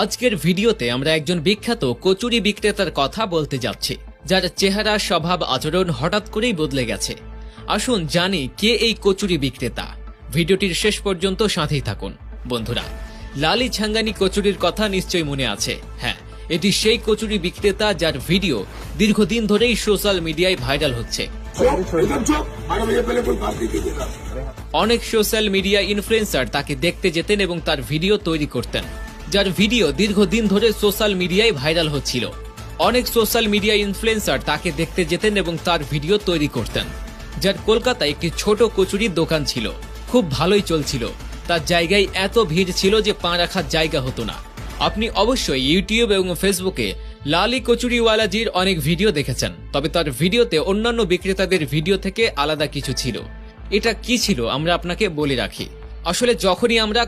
আজকের ভিডিওতে আমরা একজন বিখ্যাত কচুরি বিক্রেতার কথা বলতে যাচ্ছি, যার চেহারা, স্বভাব, আচরণ হঠাৎ করেই বদলে গেছে। আসুন জানি কে এই কচুরি বিক্রেতা। ভিডিওটির শেষ পর্যন্ত সাথেই থাকুন। বন্ধুরা, লালি ছাঙ্গানি কচুরির কথা নিশ্চয়ই মনে আছে। হ্যাঁ, এটি সেই কচুরি বিক্রেতা যার ভিডিও দীর্ঘদিন ধরেই সোশ্যাল মিডিয়ায় ভাইরাল হচ্ছে। অনেক সোশ্যাল মিডিয়া ইনফ্লুয়েন্সার তাকে দেখতে যেতেন এবং তার ভিডিও তৈরি করতেন, যার ভিডিও দীর্ঘদিন ধরে সোশ্যাল মিডিয়ায় ভাইরাল হচ্ছিল। অনেক সোশ্যাল মিডিয়া ইনফ্লুয়েন্সার তাকে দেখতে যেতেন এবং তার ভিডিও তৈরি করতেন, যার কলকাতায় একটি ছোট কচুরির দোকান ছিল। খুব ভালোই চলছিল, তার জায়গায় এত ভিড় ছিল যে পা রাখার জায়গা হতো না। আপনি অবশ্যই ইউটিউব এবং ফেসবুকে লালি কচুরিওয়ালাজির অনেক ভিডিও দেখেছেন, তবে তার ভিডিওতে অন্যান্য বিক্রেতাদের ভিডিও থেকে আলাদা কিছু ছিল। এটা কি ছিল আমরা আপনাকে বলে রাখি। আসলে যখনই আমরা